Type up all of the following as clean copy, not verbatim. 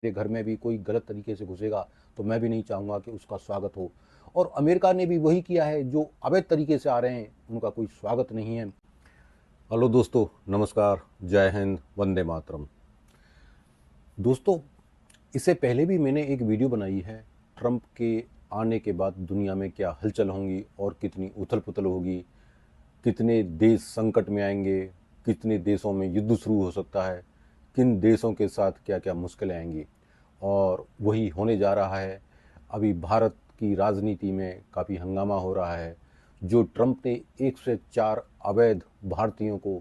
मेरे घर में भी कोई गलत तरीके से घुसेगा तो मैं भी नहीं चाहूँगा कि उसका स्वागत हो। और अमेरिका ने भी वही किया है, जो अवैध तरीके से आ रहे हैं उनका कोई स्वागत नहीं है। हेलो दोस्तों, नमस्कार, जय हिंद, वंदे मातरम। दोस्तों, इससे पहले भी मैंने एक वीडियो बनाई है, ट्रंप के आने के बाद दुनिया में क्या हलचल होंगी और कितनी उथल पुथल होगी, कितने देश संकट में आएंगे, कितने देशों में युद्ध शुरू हो सकता है, किन देशों के साथ क्या क्या मुश्किलें आएंगी। और वही होने जा रहा है। अभी भारत की राजनीति में काफ़ी हंगामा हो रहा है। जो ट्रंप ने 104 अवैध भारतीयों को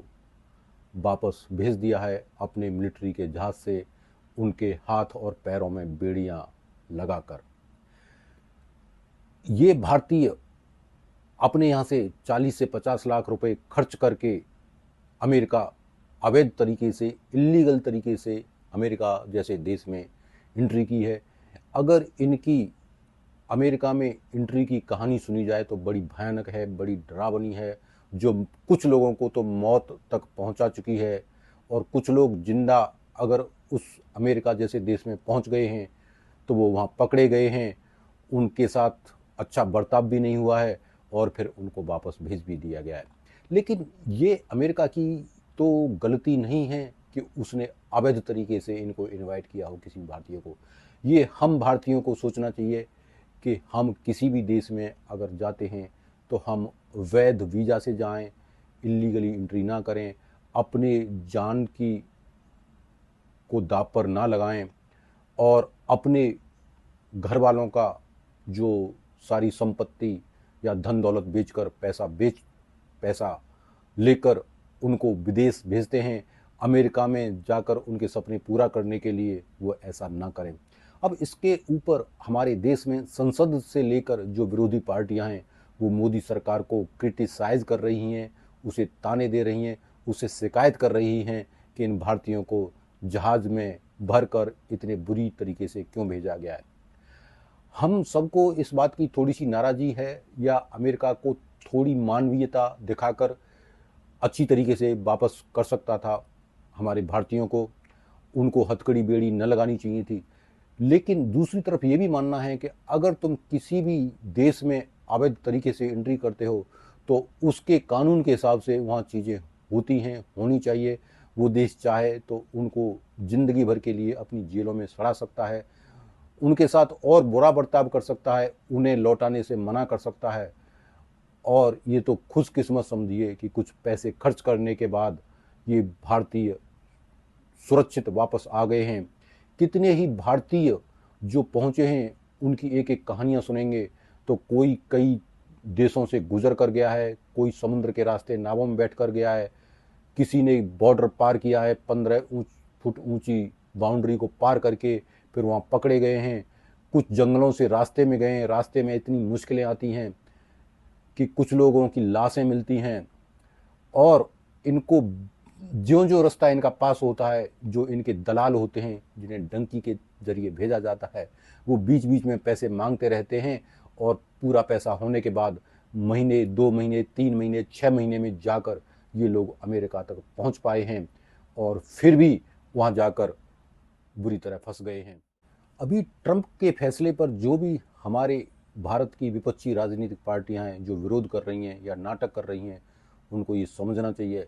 वापस भेज दिया है अपने मिलिट्री के जहाज से, उनके हाथ और पैरों में बेड़ियां लगाकर। ये भारतीय अपने यहाँ से 40 से 50 लाख रुपए खर्च करके अमेरिका अवैध तरीके से, इल्लीगल तरीके से अमेरिका जैसे देश में एंट्री की है। अगर इनकी अमेरिका में एंट्री की कहानी सुनी जाए तो बड़ी भयानक है, बड़ी डरावनी है, जो कुछ लोगों को तो मौत तक पहुंचा चुकी है। और कुछ लोग जिंदा अगर उस अमेरिका जैसे देश में पहुंच गए हैं तो वो वहाँ पकड़े गए हैं, उनके साथ अच्छा बर्ताव भी नहीं हुआ है और फिर उनको वापस भेज भी दिया गया है। लेकिन ये अमेरिका की तो गलती नहीं है कि उसने अवैध तरीके से इनको इनवाइट किया हो किसी भारतीय को। ये हम भारतीयों को सोचना चाहिए कि हम किसी भी देश में अगर जाते हैं तो हम वैध वीज़ा से जाएं, इल्लीगली एंट्री ना करें, अपने जान की को दांव पर ना लगाएं और अपने घर वालों का जो सारी संपत्ति या धन दौलत बेचकर पैसा लेकर उनको विदेश भेजते हैं, अमेरिका में जाकर उनके सपने पूरा करने के लिए, वो ऐसा ना करें। अब इसके ऊपर हमारे देश में संसद से लेकर जो विरोधी पार्टियां हैं वो मोदी सरकार को क्रिटिसाइज कर रही हैं, उसे ताने दे रही हैं, उसे शिकायत कर रही हैं कि इन भारतीयों को जहाज में भरकर इतने बुरी तरीके से क्यों भेजा गया है। हम सबको इस बात की थोड़ी सी नाराज़गी है, या अमेरिका को थोड़ी मानवीयता दिखाकर अच्छी तरीके से वापस कर सकता था हमारे भारतीयों को, उनको हथकड़ी बेड़ी न लगानी चाहिए थी। लेकिन दूसरी तरफ ये भी मानना है कि अगर तुम किसी भी देश में अवैध तरीके से एंट्री करते हो तो उसके कानून के हिसाब से वहाँ चीज़ें होती हैं, होनी चाहिए। वो देश चाहे तो उनको ज़िंदगी भर के लिए अपनी जेलों में सड़ा सकता है, उनके साथ और बुरा बर्ताव कर सकता है, उन्हें लौटाने से मना कर सकता है। और ये तो खुशकिस्मत समझिए कि कुछ पैसे खर्च करने के बाद ये भारतीय सुरक्षित वापस आ गए हैं। कितने ही भारतीय जो पहुँचे हैं उनकी एक एक कहानियाँ सुनेंगे तो कोई कई देशों से गुजर कर गया है, कोई समुद्र के रास्ते नावों में बैठ कर गया है, किसी ने बॉर्डर पार किया है, 15 फुट ऊंची बाउंड्री को पार करके फिर वहाँ पकड़े गए हैं। कुछ जंगलों से रास्ते में गए हैं, रास्ते में इतनी मुश्किलें आती हैं कि कुछ लोगों की लाशें मिलती हैं। और इनको ज्यों ज्यों रास्ता इनका पास होता है, जो इनके दलाल होते हैं जिन्हें डंकी के जरिए भेजा जाता है, वो बीच बीच में पैसे मांगते रहते हैं। और पूरा पैसा होने के बाद महीने, 2 महीने, 3 महीने, 6 महीने में जाकर ये लोग अमेरिका तक पहुंच पाए हैं और फिर भी वहां जाकर बुरी तरह फंस गए हैं। अभी ट्रंप के फैसले पर जो भी हमारे भारत की विपक्षी राजनीतिक पार्टियां हैं जो विरोध कर रही हैं या नाटक कर रही हैं, उनको ये समझना चाहिए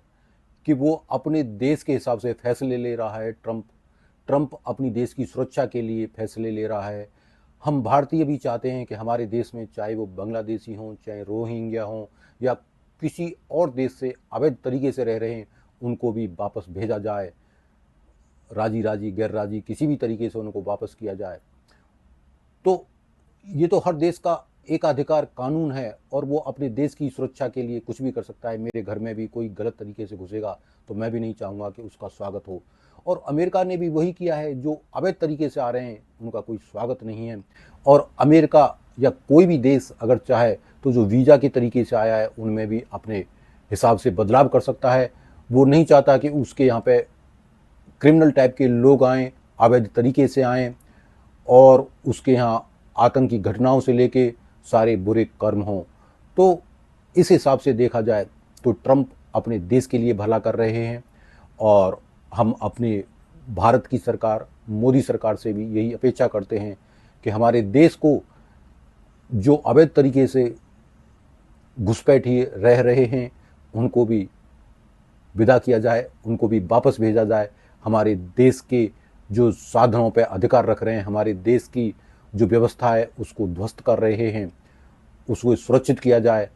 कि वो अपने देश के हिसाब से फैसले ले रहा है। ट्रंप अपनी देश की सुरक्षा के लिए फैसले ले रहा है। हम भारतीय भी चाहते हैं कि हमारे देश में, चाहे वो बांग्लादेशी हों, चाहे रोहिंग्या हों, या किसी और देश से अवैध तरीके से रह रहे हैं, उनको भी वापस भेजा जाए। राजी राजी गैर राजी किसी भी तरीके से उनको वापस किया जाए। तो ये तो हर देश का एकाधिकार कानून है और वो अपने देश की सुरक्षा के लिए कुछ भी कर सकता है। मेरे घर में भी कोई गलत तरीके से घुसेगा तो मैं भी नहीं चाहूँगा कि उसका स्वागत हो। और अमेरिका ने भी वही किया है, जो अवैध तरीके से आ रहे हैं उनका कोई स्वागत नहीं है। और अमेरिका या कोई भी देश अगर चाहे तो जो वीज़ा के तरीके से आया है उनमें भी अपने हिसाब से बदलाव कर सकता है। वो नहीं चाहता कि उसके यहाँ पे क्रिमिनल टाइप के लोग आएँ, अवैध तरीके से आएँ और उसके यहाँ आतंकी घटनाओं से लेके सारे बुरे कर्म हों। तो इस हिसाब से देखा जाए तो ट्रंप अपने देश के लिए भला कर रहे हैं और हम अपने भारत की सरकार, मोदी सरकार से भी यही अपेक्षा करते हैं कि हमारे देश को जो अवैध तरीके से घुसपैठिए रह रहे हैं उनको भी विदा किया जाए, उनको भी वापस भेजा जाए। हमारे देश के जो साधनों पर अधिकार रख रहे हैं, हमारे देश की जो व्यवस्था है उसको ध्वस्त कर रहे हैं, उसको सुरक्षित किया जाए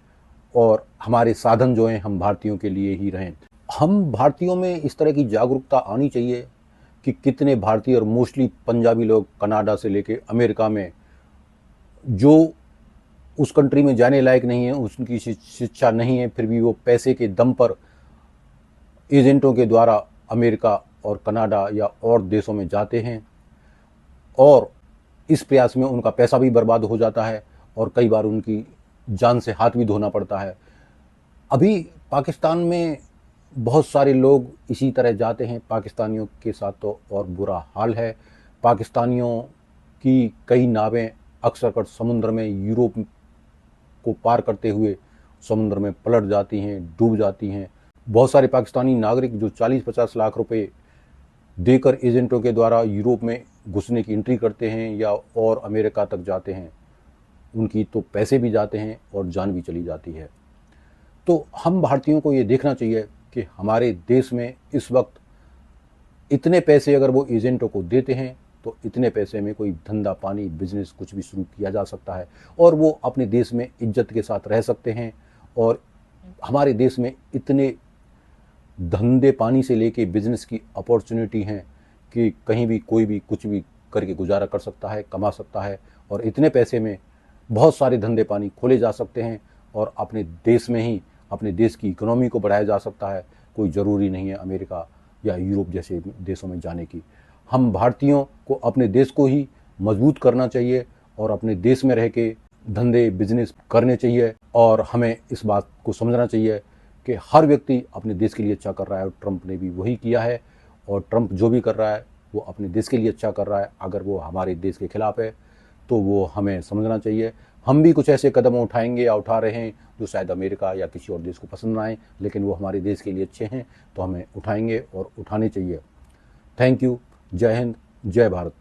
और हमारे साधन जो हैं हम भारतीयों के लिए ही रहें। हम भारतीयों में इस तरह की जागरूकता आनी चाहिए कि कितने भारतीय और मोस्टली पंजाबी लोग कनाडा से लेके अमेरिका में जो उस कंट्री में जाने लायक नहीं है, उसकी शिक्षा नहीं है, फिर भी वो पैसे के दम पर एजेंटों के द्वारा अमेरिका और कनाडा या और देशों में जाते हैं और इस प्रयास में उनका पैसा भी बर्बाद हो जाता है और कई बार उनकी जान से हाथ भी धोना पड़ता है। अभी पाकिस्तान में बहुत सारे लोग इसी तरह जाते हैं, पाकिस्तानियों के साथ तो और बुरा हाल है। पाकिस्तानियों की कई नावें अक्सर कर समुद्र में यूरोप को पार करते हुए समुद्र में पलट जाती हैं, डूब जाती हैं। बहुत सारे पाकिस्तानी नागरिक जो 40-50 लाख रुपए देकर एजेंटों के द्वारा यूरोप में घुसने की एंट्री करते हैं या और अमेरिका तक जाते हैं, उनकी तो पैसे भी जाते हैं और जान भी चली जाती है। तो हम भारतीयों को ये देखना चाहिए कि हमारे देश में इस वक्त इतने पैसे अगर वो एजेंटों को देते हैं तो इतने पैसे में कोई धंधा पानी बिजनेस कुछ भी शुरू किया जा सकता है और वो अपने देश में इज्जत के साथ रह सकते हैं। और हमारे देश में इतने धंधे पानी से लेके बिजनेस की अपॉर्चुनिटी हैं कि कहीं भी कोई भी कुछ भी करके गुजारा कर सकता है, कमा सकता है और इतने पैसे में बहुत सारे धंधे पानी खोले जा सकते हैं और अपने देश में ही अपने देश की इकोनॉमी को बढ़ाया जा सकता है। कोई ज़रूरी नहीं है अमेरिका या यूरोप जैसे देशों में जाने की। हम भारतीयों को अपने देश को ही मजबूत करना चाहिए और अपने देश में रह के धंधे बिजनेस करने चाहिए और हमें इस बात को समझना चाहिए कि हर व्यक्ति अपने देश के लिए अच्छा कर रहा है और ट्रंप ने भी वही किया है और ट्रंप जो भी कर रहा है वो अपने देश के लिए अच्छा कर रहा है। अगर वो हमारे देश के खिलाफ है तो वो हमें समझना चाहिए। हम भी कुछ ऐसे कदम उठाएंगे या उठा रहे हैं जो शायद अमेरिका या किसी और देश को पसंद ना आए, लेकिन वो हमारे देश के लिए अच्छे हैं तो हमें उठाएंगे और उठाने चाहिए। Thank you. जय हिंद, जय भारत।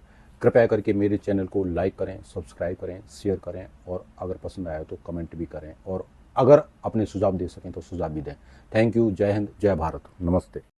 कृपया करके मेरे चैनल को लाइक करें, सब्सक्राइब करें, शेयर करें और अगर पसंद आया तो कमेंट भी करें और अगर अपने सुझाव दे सकें तो सुझाव भी दें। Thank you. जय हिंद, जय भारत। नमस्ते।